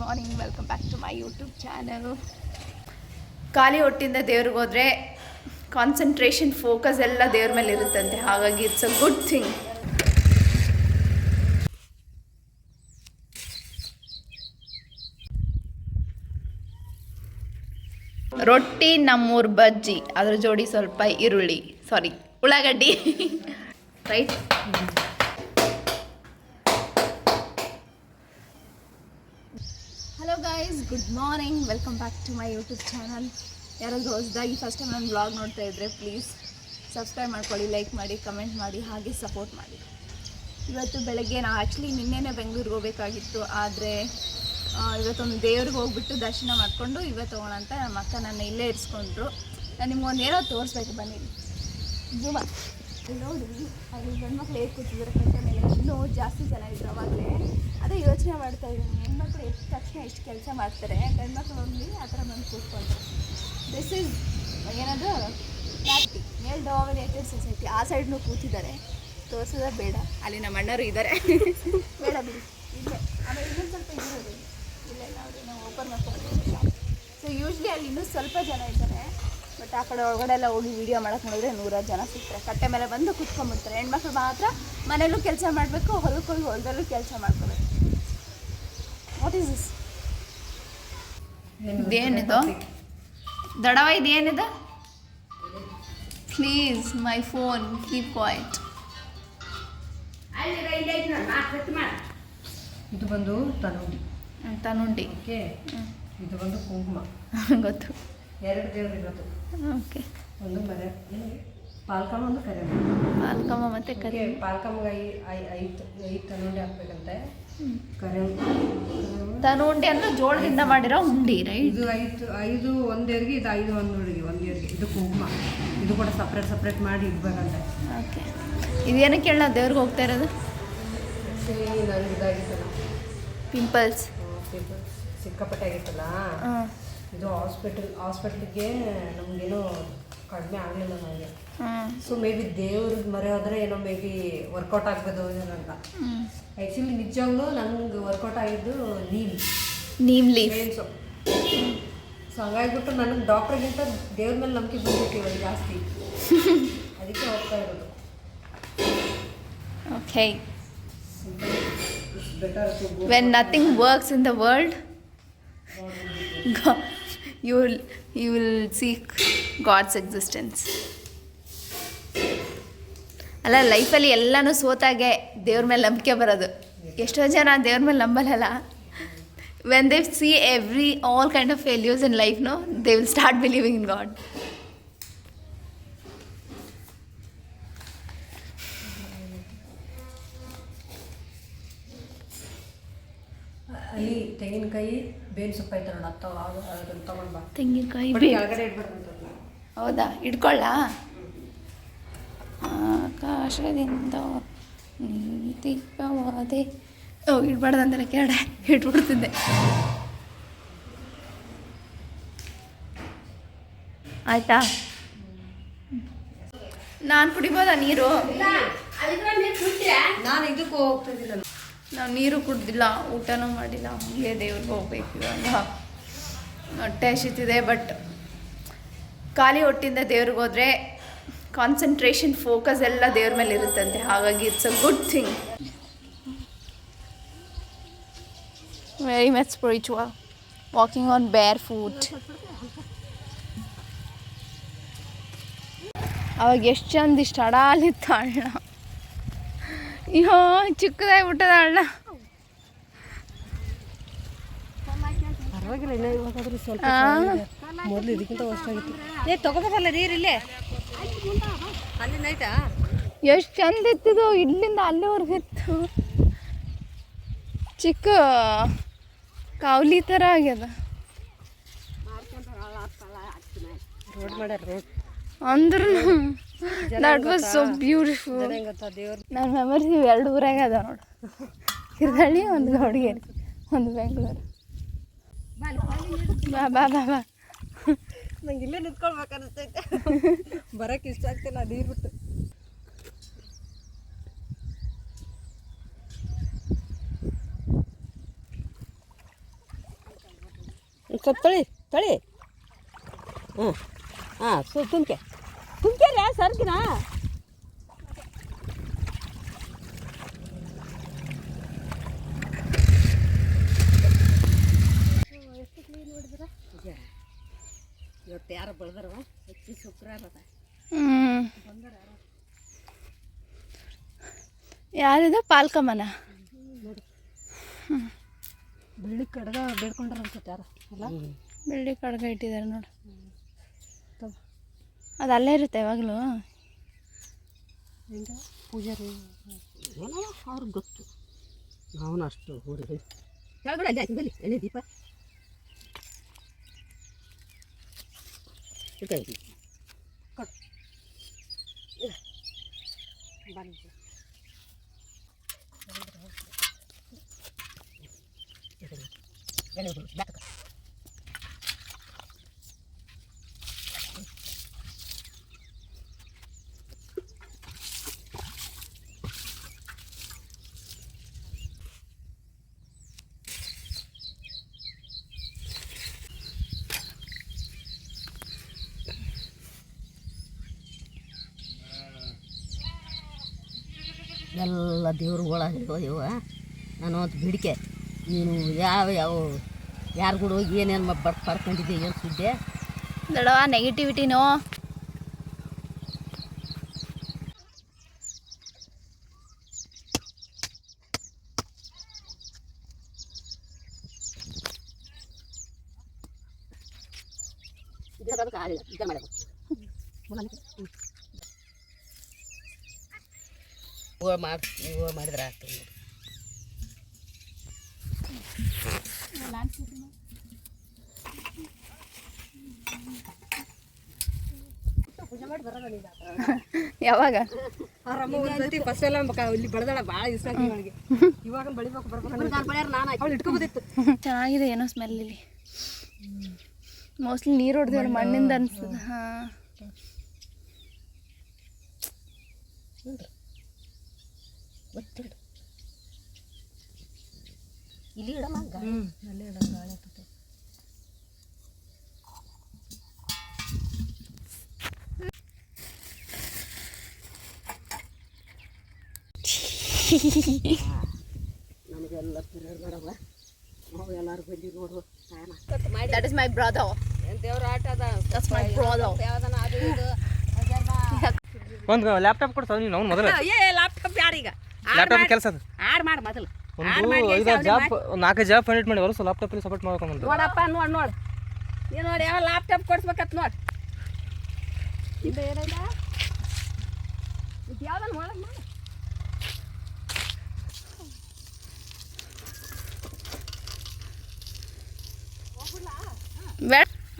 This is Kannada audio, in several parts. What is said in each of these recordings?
Morning, welcome back to my YouTube channel. ಖಾಲಿ ಹೊಟ್ಟಿಂದ ದೇವ್ರಿಗೆ ಹೋದರೆ ಕಾನ್ಸಂಟ್ರೇಷನ್, ಫೋಕಸ್ ಎಲ್ಲ ದೇವ್ರ ಮೇಲೆ ಇರುತ್ತಂತೆ. ಹಾಗಾಗಿ ಇಟ್ಸ್ ಅ ಗುಡ್ ಥಿಂಗ್. ರೊಟ್ಟಿ, ನಮ್ಮೂರು ಬಜ್ಜಿ, ಅದ್ರ ಜೋಡಿ ಸ್ವಲ್ಪ ಈರುಳ್ಳಿ, ಉಳ್ಳಾಗಡ್ಡಿ right. Hello guys, good morning, welcome back to my YouTube channel. ಯಾರಾದರೂ ಹೊಸದಾಗಿ ಫಸ್ಟ್ ಟೈಮ್ ನನ್ನ ಬ್ಲಾಗ್ ನೋಡ್ತಾ ಇದ್ದರೆ ಪ್ಲೀಸ್ ಸಬ್ಸ್ಕ್ರೈಬ್ ಮಾಡ್ಕೊಳ್ಳಿ, ಲೈಕ್ ಮಾಡಿ, ಕಮೆಂಟ್ ಮಾಡಿ, ಹಾಗೆ ಸಪೋರ್ಟ್ ಮಾಡಿ. ಇವತ್ತು ಬೆಳಗ್ಗೆ ನಾವು ಆ್ಯಕ್ಚುಲಿ ನಿನ್ನೆನೇ ಬೆಂಗಳೂರಿಗೆ ಹೋಗಬೇಕಾಗಿತ್ತು, ಆದರೆ ಇವತ್ತೊಂದು ದೇವ್ರಿಗೆ ಹೋಗ್ಬಿಟ್ಟು ದರ್ಶನ ಮಾಡಿಕೊಂಡು ಇವತ್ತು ಹೋಗೋಣ ಅಂತ ನಮ್ಮ ಅಕ್ಕ ನನ್ನ ಇಲ್ಲೇ ಇರಿಸ್ಕೊಂಡ್ರು. ನಾನು ನಿಮ್ಗೊಂದು ಏನೋ ತೋರಿಸ್ಬೇಕು, ಬನ್ನಿ ಜೂಮ. ನೋಡಿ, ಅಲ್ಲಿ ಗಂಡ್ಮಕ್ಳು ಹೇಗೆ ಕೂತಿದ್ದಾರೆ ಕಟ್ಟೆ ಮೇಲೆ, ಇನ್ನೂ ಜಾಸ್ತಿ ಜನ ಇದ್ರು ಅವಾಗಲೇ. ಅದೇ ಯೋಚನೆ ಮಾಡ್ತಾ ಇದ್ದೀನಿ, ಹೆಣ್ಮಕ್ಳು ಎದ್ದ ತಕ್ಷಣ ಎಷ್ಟು ಕೆಲಸ ಮಾಡ್ತಾರೆ, ಗಂಡ್ಮಕ್ಳು ಹೋಗಲಿ ಆ ಥರ ಬಂದು ಕೂತ್ಕೊಂಡು. ದಿಸ್ ಈಸ್ ಏನದು ಪ್ಲಾಸ್ಟಿಕ್ ಮೇಲ್ ಡೋಮಿನೇಟೆಡ್ ಸೊಸೈಟಿ. ಆ ಸೈಡ್ನೂ ಕೂತಿದ್ದಾರೆ, ತೋರಿಸೋದೇ ಬೇಡ. ಅಲ್ಲಿ ನಮ್ಮ ಅಣ್ಣರು ಇದ್ದಾರೆ, ಬೇಡ ಬಿಡಿ, ಇಲ್ಲೇ. ಆಮೇಲೆ ಇನ್ನೊಂದು ಸ್ವಲ್ಪ ಇರೋದು ಇಲ್ಲೇ ನಾವು ಓಪನ್ ಮಾಡ್ಕೊಂಡಿದ್ದೀವಿ. ಸೊ ಯೂಶ್ವಲಿ ಅಲ್ಲಿ ಇನ್ನೂ ಸ್ವಲ್ಪ ಜನ ಇದ್ದಾರೆ, ಬಟ್ ಆ ಕಡೆ ಒಳಗಡೆ ಎಲ್ಲ ಹೋಗಿ ವೀಡಿಯೋ ಮಾಡೋಕ್ಕೆ ನೋಡಿದ್ರೆ 100 ಜನ ಸಿಗ್ತಾರೆ. ಕಟ್ಟೆ ಮೇಲೆ ಬಂದು ಕುತ್ಕೊಂಡ್ಬಿಡ್ತಾರೆ. ಹೆಣ್ಮಕ್ಳು ಮಾತ್ರ ಮನೆಯಲ್ಲೂ ಕೆಲಸ ಮಾಡಬೇಕು, ಹೊಲಕ್ಕೆ ಹೋಗಿ ಹೊಲದಲ್ಲೂ ಕೆಲಸ ಮಾಡ್ಕೋಬೇಕು. What is this? ಇದೇನಿದು ದಡವ? ಇದೇನಿದೆ? Please my phone keep quiet. ಇದು ಬಂದು ತನುಂಡಿ. ಓಕೆ, ಇದು ಬಂದು ಕುಂಕುಮ. ಗೊತ್ತು, 2 ದೇವ್ರು ಇರೋದು. ಓಕೆ, ಒಂದು ಮರೆ ಪಾಲ್ಕಮ್ಮ, ಒಂದು ಕರಿಯಮ್ಮ. ಪಾಲ್ಕಮ್ಮ ಮತ್ತು ಕರಿ. ಪಾಲ್ಕಮ್ಮಗೆ 5 ತನುಂಡಿ ಹಾಕ್ಬೇಕಂತೆ. ಕರಿಯಮ್ಮ ತನುಂಡಿ ಅಂದರೆ ಜೋಳದಿಂದ ಮಾಡಿರೋ ಉಂಡಿ, ರೈಟ್? ಇದು 5 ಒಂದು ದೇವ್ರಿಗೆ, ಇದು 5 ಒಂದು ದೇವ್ರಿಗೆ. ಇದು ಕುಂಕುಮ, ಇದು ಕೂಡ ಸಪ್ರೇಟ್ ಮಾಡಿ ಇಡ್ಬೇಕಂತೆ. ಓಕೆ, ಇದೇನಕ್ಕೆ ಹೇಳ ದೇವ್ರಿಗೆ ಹೋಗ್ತಾ ಇರೋದು? ನನಗೆ ಇದಾಗಿತ್ತಲ್ಲ, ಪಿಂಪಲ್ಸ್ ಸಿಕ್ಕಾಪಟ್ಟೆ ಆಗಿತ್ತಲ್ಲ. ಇದು ಹಾಸ್ಪಿಟ್ಲಿಗೆ ನಮಗೇನೋ ಕಡಿಮೆ ಆಗಲಿಲ್ಲ ನನಗೆ. ಸೊ ಮೇ ಬಿ ದೇವ್ರಿಗೆ ಮರೆ ಹೋದರೆ ಏನೋ ಮೇ ಬಿ ವರ್ಕೌಟ್ ಆಗ್ಬೋದು ಅಂತ. ಆ್ಯಕ್ಚುಲಿ ನಿಜವಾಗ್ಲೂ ನನಗೆ ವರ್ಕೌಟ್ ಆಗಿದ್ದು ನೀಮ್ ಲೀಫ್. ಸೊ ಹಂಗಾಗಿಬಿಟ್ಟು ನನಗೆ ಡಾಕ್ಟ್ರಿಗಿಂತ ದೇವ್ರ ಮೇಲೆ ನಂಬಿಕೆ ಬಂದ್ಬಿಟ್ಟು ಇವಾಗ ಜಾಸ್ತಿ, ಅದಕ್ಕೆ ಹೋಗ್ತಾ ಇರೋದು. Okay, when nothing works in the world, you will seek God's existence. ಅಲ್ಲ, ಲೈಫಲ್ಲಿ ಎಲ್ಲನೂ ಸೋತಾಗೆ ದೇವ್ರ ಮೇಲೆ ನಂಬಿಕೆ ಬರೋದು. ಎಷ್ಟೋ ಜನ ದೇವ್ರ ಮೇಲೆ ನಂಬಲ್ಲ. when they see all kind of failures in life, no, they will start believing in God. ಅಲ್ಲಿ ತೆಂಗಿನಕಾಯಿ ಬೇವಿನ ಸೊಪ್ಪು ಐತೆ ನೋಡು, ಅದನ್ನು ತಗೊಂಡು ಬಾ. ತೆಂಗಿನಕಾಯಿ ಕೆಳಗಡೆ ಇಡ್ಬಾರ್ದು. ಹೌದಾ? ಇಟ್ಕೊಳ್ಳ? ಆಕಾಶದಿಂದ ದೀಪವಾದೆ. ಇಡ್ಬಾರ್ದಂದ್ರೆ ಕೆಳಗಡೆ ಇಟ್ಬಿಡ್ತಿದ್ದೆ. ಆಯ್ತಾ? ನಾನು ಕುಡಿಬೋದಾ ನೀರು? ನಾನು ಇದಕ್ಕೂ ಹೋಗ್ತಿದ್ದಿಲ್ಲ. ನಾವು ನೀರು ಕುಡ್ದಿಲ್ಲ, ಊಟನೂ ಮಾಡಿಲ್ಲ, ಹಂಗೆ ದೇವ್ರಿಗೆ ಹೋಗ್ಬೇಕು. ಇವಾಗ ಹೊಟ್ಟೆ ಹಸಿತಿದೆ, ಬಟ್ ಖಾಲಿ ಹೊಟ್ಟಿಂದ ದೇವ್ರಿಗೆ ಹೋದರೆ ಕಾನ್ಸಂಟ್ರೇಷನ್, ಫೋಕಸ್ ಎಲ್ಲ ದೇವ್ರ ಮೇಲೆ ಇರುತ್ತಂತೆ. ಹಾಗಾಗಿ it's a good thing. Very much spiritual, walking on ಬೇರ್ ಫೂಟ್. ಅವಾಗ ಎಷ್ಟು ಚಂದ ಇಷ್ಟು ಅಡಾಲಿತ್ತು ಅಣ್ಣ. ಅಯ್ಯೋ, ಚಿಕ್ಕದಾಗಿ ಬಿಟ್ಟದ ಅಣ್ಣ. ಪರವಾಗಿಲ್ಲ, ಇಲ್ಲ ಇವಾಗಾದ್ರೂ ಸ್ವಲ್ಪ ಮೊದಲು ಇದಕ್ಕಿಂತ ಹೊಸ್ತಾಗಿತ್ತು. ತಗೋಬೇಕಲ್ಲ ನೀರು ಇಲ್ಲೇ, ಅಲ್ಲಿಂದ ಆಯ್ತಾ? ಎಷ್ಟು ಚಂದ ಇತ್ತಿದು, ಇಲ್ಲಿಂದ ಅಲ್ಲಿವರೆಗೆ ಇತ್ತು. ಚಿಕ್ಕ ಕಾವಲಿ ಥರ ಆಗ್ಯದ. ರೋಡ್ ಮಾಡ್ಯಾರ, ರೋಡ್ ಅಂದ್ರೂ ದಟ್ ವಾಸ್ ಸೋ ಬ್ಯೂಟಿಫುಲ್. ನನ್ನ ಮೆಮರೀಸ್ 2 ಊರಾಗ ಅದ ನೋಡು, ಕಿರ್ಗಳ್ಳಿ, ಒಂದು ಗೌಡಿಗೇರಿ, ಒಂದು ಬೆಂಗಳೂರು. ಬಾ ಬಾ ಬಾ ಬಾ. ನಂಗೆ ಇಲ್ಲೇ ನಿಂತ್ಕೊಳ್ಬೇಕು ಅನಿಸ್ತೈತೆ, ಬರೋಕ್ಕೆ ಇಷ್ಟ ಆಗ್ತಿಲ್ಲ ನೀರು ಬಿಟ್ಟು. ಸ್ವಲ್ಪ ತೊಳಿ ತೊಳಿ. ಹಾಂ ಹಾಂ ತುಂಬ್ಕೆ ರೀ ಸರ್ಗಿನ. ಇವತ್ತು ಯಾರು ಬೆಳೆದಾರವ ಹೆಚ್ಚು ಶುಕ್ರವಾರ ಯಾರಿದು ಪಾಲ್ಕಮ್ಮನ? ಬೆಳ್ಳಿ ಕಡ್ಗ ಬೇಡ್ಕೊಂಡ್ರ ಅನ್ಸುತ್ತೆ ಯಾರು ಅಲ್ಲ. ಬೆಳ್ಳಿ ಕಡ್ಗ ಇಟ್ಟಿದ್ದಾರೆ ನೋಡು. ಅದು ಅಲ್ಲೇ ಇರುತ್ತೆ ಯಾವಾಗಲೂ. ಹೆಂಗೆ ಪೂಜಾರಿ ಏನೋ ಅವ್ರಿಗೆ ಗೊತ್ತು. ಅವನು ಅಷ್ಟು ಊರಿಗೆ ಕೆಳಗಡೆ ಅಲ್ಲಿ ಬಲ್ಲಿ ಎಣ್ಣೆ ದೀಪ ಕೊಡು. ಬನ್ನಿ ಎಲ್ಲ ದೇವ್ರುಗಳಾಗಿರೋ ಇವ. ನಾನು ಒಂದು ಬೇಡಿಕೆ, ನೀನು ಯಾವ ಯಾರು ಕೂಡ ಹೋಗಿ ಏನೇನು ಪಡ್ಕೊಂಡಿದ್ದೆ ಏನು ಸುದ್ದೆ ದೊಡ್ಡವ ನೆಗೆಟಿವಿಟಿನೋ. ಮಾಡಿದ್ರೆ ಆಗ್ತದೆ. ಯಾವಾಗ ಫಸ್ಟ್ ಎಲ್ಲ ಇಲ್ಲಿ ಬೆಳೆದಾಳ ಭಾಳ ಇಷ್ಟ ಆಗಿ ನನಗೆ. ಇವಾಗ ಬೆಳಿಬೇಕು ಬರ್ಬೇಕು ನಾನು ಅವಳು ಇಟ್ಕೋಬೋದಿತ್ತು. ಚೆನ್ನಾಗಿದೆ ಏನೋ ಸ್ಮೆಲ್ ಇಲ್ಲಿ. ಮೋಸ್ಟ್ಲಿ ನೀರು ಹೊಡೆದಿಲ್ಲ ಮಣ್ಣಿಂದ ಅನ್ಸ್ತದೆ. ಹಾಂ ಇಲ್ಲಿ ಇಡಮ್ಮ ಅಲ್ಲೇ ಇಡೋಣ ಗಾಳಿ ಆಗ್ತದೆ. ನಮಗೆಲ್ಲ ಪಿರಿಯಡ್ ಬೇಡವ. ನಾವು ಎಲ್ಲರೂ ಬಂದು ನೋಡುವ. That is my brother. ದೇವ್ರ ಆಟ ಅದ. That's my brother. ಯಾವ್ದನ ಅದು ಇದು ಒಂದು ಲ್ಯಾಪ್ಟಾಪ್ ಕೊಡ್ತಾವ ನೀನು ಅವ್ನು ಮೊದಲು. ಲ್ಯಾಪ್ಟಾಪ್ ಯಾರು ಈಗ ಲ್ಯಾಪ್ಟಾಪ್ ಕೆಲಸ ಅದು ಆಡ್ ಮಾಡಿ ಮೊದಲು ಒಂದು 5 ಜಾಬ್ 4 ಜಾಬ್ ಫೈಂಡ್ ಮಾಡಿ ಬರೋ ಲ್ಯಾಪ್ಟಾಪಲ್ಲಿ ಸಪೋರ್ಟ್ ಮಾಡ್ಕೊಂಡು ನೋಡಪ್ಪ ನೋಡಿ ನೀವು ನೋಡಿ ಯಾವ ಲ್ಯಾಪ್ಟಾಪ್ ಕೊಡ್ಸ್ಬೇಕತ್ ನೋಡಿ. ಇದು ಏನದ ಇದು ಯಾವ್ದನ್ನ ಒಳಗೆ ಮಾಡಿ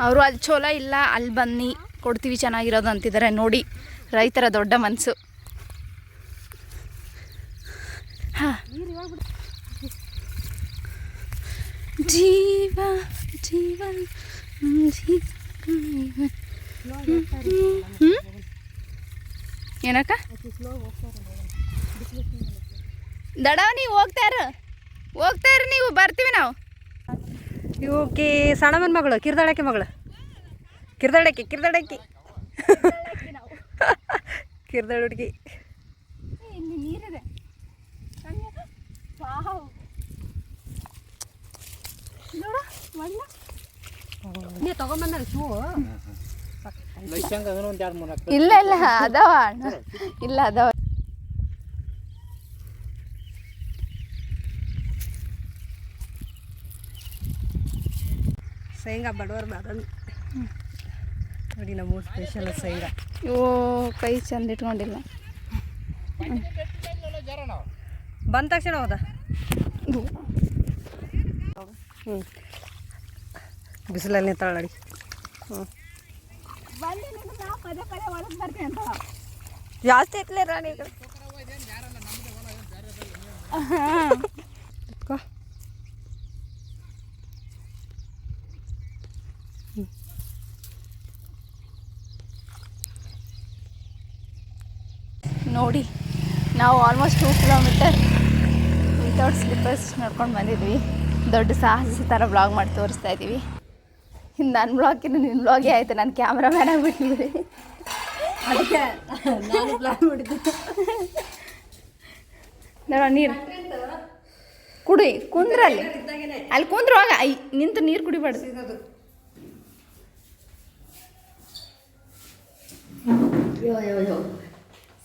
ಅವರು ಅಲ್ಲಿ ಚೋಲ ಇಲ್ಲ ಅಲ್ಲಿ ಬನ್ನಿ ಕೊಡ್ತೀವಿ ಚೆನ್ನಾಗಿರೋದು ಅಂತಿದ್ದಾರೆ. ನೋಡಿ ರೈತರ ದೊಡ್ಡ ಮನಸ್ಸು. ಹಾಂ ಜೀವ ಜೀವ ಏನಕ್ಕ ದಡ ನೀವು ಹೋಗ್ತಾರ ನೀವು ಬರ್ತೀವಿ ನಾವು. ಇವಕ್ಕೆ ಸಣ್ಣಮ್ಮನ ಮಗಳು ಕಿರ್ದಾಳಕ್ಕೆ ಮಗಳು ಕಿರ್ದಾಳಕ್ಕೆ ಕಿರ್ದಾಳ ಹುಡುಗಿ. ಇಲ್ಲಿ ನೀರಿದೆ ನೀ ತಗೊಂಬಂದ ಶೂ ಇಲ್ಲ ಅದಾವ ಇಲ್ಲ ಅದಾವ. ಶೇಂಗಾ ಬಡವರ ಬಾದಾಮಿ ನೋಡಿ ನಮ್ಮ ಸ್ಪೆಷಲ್ ಶೇಂಗಾ. ಇವು ಕೈ ಚಂದ ಇಟ್ಕೊಂಡಿಲ್ಲ. ಬಂದ ತಕ್ಷಣ ಹೌದಾ ಬಿಸಿಲಲ್ಲಿ ನಿಂತಾಳಡಿ. ಜಾಸ್ತಿ ಐತ್ಲೇ ರಾಣಿ ನೋಡಿ ನಾವು ಆಲ್ಮೋಸ್ಟ್ 2 ಕಿಲೋಮೀಟರ್ ವಿತೌಟ್ ಸ್ಲಿಪ್ಪರ್ಸ್ ನಡ್ಕೊಂಡು ಬಂದಿದ್ವಿ. ದೊಡ್ಡ ಸಾಹಸ ಥರ ಬ್ಲಾಗ್ ಮಾಡಿ ತೋರಿಸ್ತಾ ಇದ್ದೀವಿ. ಇನ್ನು ನನ್ನ ಬ್ಲಾಗಿನ ನಿನ್ನ ಬ್ಲಾಗೇ ಆಯಿತು, ನಾನು ಕ್ಯಾಮ್ರಾಮ್ಯಾನ್ ಆಗಿಬಿಟ್ಟಿದ್ರಿ. ಅದಕ್ಕೆ ನಾನು ಪ್ಲಾನ್ ಮಾಡಿದ್ದೆ. ನೋಡ ನೀರು ಕುಡಿ, ಕುಂದ್ರಲ್ಲಿ ಅಲ್ಲಿ ಕುಂದ್ರುವಾಗ ನಿಂತು ನೀರು ಕುಡಿಬಾರ್ದು.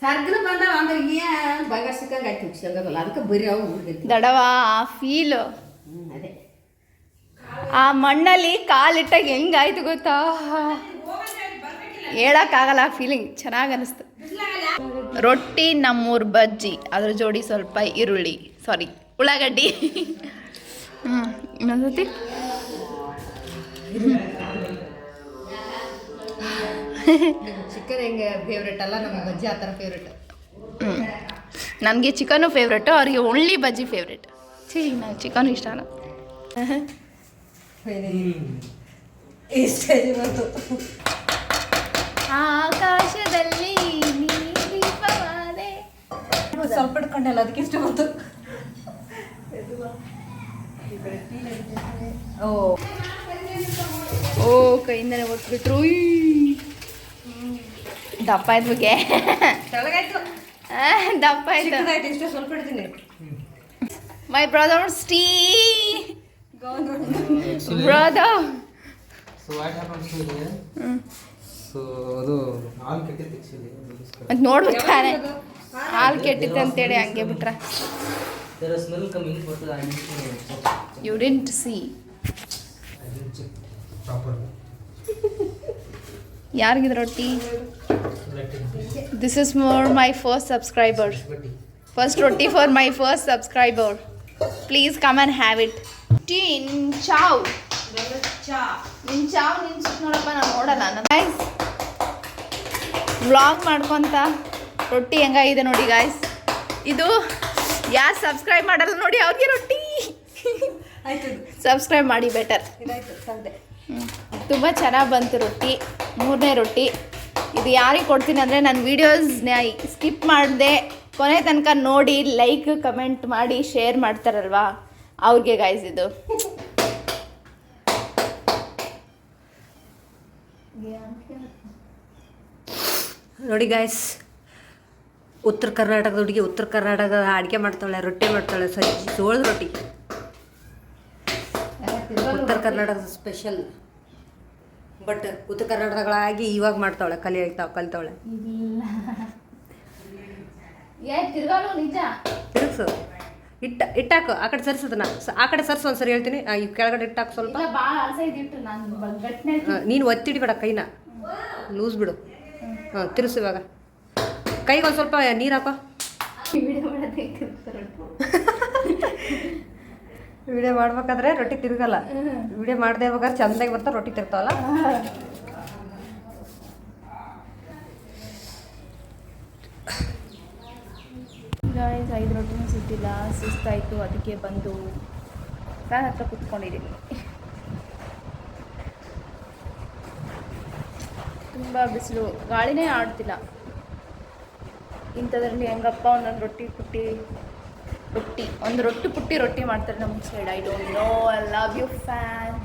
ಸರ್ಗನ ಬಂದಾವ ಅಂದ್ರೆ ಏನು ಬಾಗ ಸಿಕ್ಕಂಗೆ ಆಯ್ತು ಶೇಂಗಾಗಲ್ಲ, ಅದಕ್ಕೆ ಬರೀ ಅವು ಹುಡುಗೈತಿ. ದಡವ ಆ ಫೀಲು, ಅದೇ ಆ ಮಣ್ಣಲ್ಲಿ ಕಾಲಿಟ್ಟಾಗ ಹೆಂಗಾಯ್ತು ಗೊತ್ತಾ, ಹೇಳೋಕ್ಕಾಗಲ್ಲ. ಆ ಫೀಲಿಂಗ್ ಚೆನ್ನಾಗಿ ಅನ್ನಿಸ್ತು. ರೊಟ್ಟಿ, ನಮ್ಮೂರು ಬಜ್ಜಿ, ಅದ್ರ ಜೋಡಿ ಸ್ವಲ್ಪ ಈರುಳ್ಳಿ, ಸಾರಿ ಉಳ್ಳಾಗಡ್ಡಿ. ಇನ್ನೊಂದ್ಸತಿ ಚಿಕನ್ ಹೆಂಗೆ ಫೇವ್ರೇಟ್ ಅಲ್ಲ, ನಮ್ಮ ಬಜ್ಜಿ ಆ ಥರ ಫೇವ್ರೇಟ್. ನನಗೆ ಚಿಕನು ಫೇವ್ರೇಟು, ಅವ್ರಿಗೆ ಒಳ್ಳೆ ಬಜ್ಜಿ ಫೇವ್ರೇಟ್. ನಂಗೆ ಚಿಕನ್ ಇಷ್ಟನ. ಆಕಾಶದಲ್ಲಿ ದೀಪವಾದೆ. ಸ್ವಲ್ಪ ಇಟ್ಕೊಂಡಲ್ಲ, ಅದಕ್ಕೆ ಇಷ್ಟ ಬಂತು. ಓ ಕೈಯಿಂದನೇ ಒಟ್ಬಿಟ್ರು. ದಪ್ಪ ಆಯ್ತು ಬಗ್ಗೆ, ಕೆಳಗಾಯ್ತು, ದಪ್ಪ ಆಯ್ತು. ಇಷ್ಟ ಸ್ವಲ್ಪ ಇಡ್ತೀನಿ. My brother brother. So what happens to here? So ಅದು ಹಾಲು ಕೆಟ್ಟಿತ್ತು actually. ಅದು ನೋಡ್ಬೇಕಾರೆ ಹಾಲು ಕೆಟ್ಟಿತ್ತು ಅಂತೇಳಿ ಹಂಗೆ ಬಿಟ್ರೆ. There is smell coming, but I need to check. You didn't see. I didn't check properly. ಯಾರಿಗಿದು ರೊಟ್ಟಿ? Let it be. This is for my first subscriber. First roti for my first subscriber. Please come and have it. Tin chow. ನಿನ್ ಚಾವ್ ನಿನ್ಸಿಟ್ ನೋಡಪ್ಪ, ನಾನು ನೋಡಲ್ಲ. ಗಾಯ್ಸ್ ವ್ಲಾಗ್ ಮಾಡ್ಕೊತ ರೊಟ್ಟಿ ಹೆಂಗಾಗಿದೆ ನೋಡಿ ಗಾಯ್ಸ್. ಇದು ಯಾರು ಸಬ್ಸ್ಕ್ರೈಬ್ ಮಾಡಲ್ಲ ನೋಡಿ ಅವ್ರಿಗೆ ರೊಟ್ಟಿ. ಆಯ್ತು, ಸಬ್ಸ್ಕ್ರೈಬ್ ಮಾಡಿ ಬೆಟರ್. ಇದಾಯ್ತು ತಂದೆ. ತುಂಬ ಚೆನ್ನಾಗಿ ಬಂತು ರೊಟ್ಟಿ, 3ನೇ ರೊಟ್ಟಿ. ಇದು ಯಾರಿಗೆ ಕೊಡ್ತೀನಿ ಅಂದರೆ ನನ್ನ ವೀಡಿಯೋಸ್ನ ಸ್ಕಿಪ್ ಮಾಡಿದೆ ಕೊನೆ ತನಕ ನೋಡಿ ಲೈಕ್ ಕಮೆಂಟ್ ಮಾಡಿ ಶೇರ್ ಮಾಡ್ತಾರಲ್ವಾ ಅವ್ರಿಗೆ ಗಾಯ್ಸ್ ಇದು. ನೋಡಿ ಗಾಯ್ಸ್, ಉತ್ತರ ಕರ್ನಾಟಕದ ಹುಡುಗಿ ಉತ್ತರ ಕರ್ನಾಟಕದ ಅಡುಗೆ ಮಾಡ್ತಾಳೆ, ರೊಟ್ಟಿ ಮಾಡ್ತಾಳೆ, ಸಜ್ಜಿ ಜೋಳದ ರೊಟ್ಟಿ. ಉತ್ತರ ಕರ್ನಾಟಕದ ಸ್ಪೆಷಲ್. ಬಟ್ ಉತ್ತರ ಕರ್ನಾಟಕಗಳಾಗಿ ಇವಾಗ ಮಾಡ್ತಾವಳೆ, ಕಲಿತಾವಳೆ. ನಿಜ ತಿರುಗ್ಸು, ಇಟ್ಟಾಕು, ಆ ಕಡೆ ಸರ್ಸದನ್ನ, ಆ ಕಡೆ ಸರ್ಸು ಒಂದ್ಸರಿ ಹೇಳ್ತೀನಿ. ಈ ಕೆಳಗಡೆ ಇಟ್ಟಾಕು ಸ್ವಲ್ಪ. ನೀನು ಒತ್ತಿಡಿಬೇಡ ಕೈನ, ಲೂಸ್ ಬಿಡು. ಹಾಂ, ತಿರ್ಸು. ಇವಾಗ ಕೈಗೆ ಒಂದು ಸ್ವಲ್ಪ ನೀರು ಹಾಕೋ. ವಿಡಿಯೋ ಮಾಡ್ಬೇಕಾದ್ರೆ ರೊಟ್ಟಿ ತಿರುಗಲ್ಲ. ವಿಡಿಯೋ ಮಾಡದೆ ಇರ್ಬೇಕಾದ್ರೆ ಚಂದಾಗಿ ಬರ್ತಾ ರೊಟ್ಟಿ ತಿರ್ತಾವಲ್ಲ. ಗಾಯ್ಸ್ 5 ರೊಟ್ಟಿನೂ ಸುತ್ತಿಲ್ಲ, ಸುಸ್ತಾಯಿತು. ಅದಕ್ಕೆ ಬಂದು ಫ್ಯಾನ್ ಹತ್ರ ಕುತ್ಕೊಂಡಿದ್ದೀನಿ. ತುಂಬ ಬಿಸಿಲು, ಗಾಳಿನೇ ಆಡ್ತಿಲ್ಲ. ಇಂಥದ್ರಲ್ಲಿ ಹೆಂಗಪ್ಪ ಒಂದೊಂದು ರೊಟ್ಟಿ ಒಂದು ರೊಟ್ಟಿ ಮಾಡ್ತಾರೆ ನಮ್ಮ side. I don't know. I love you fan.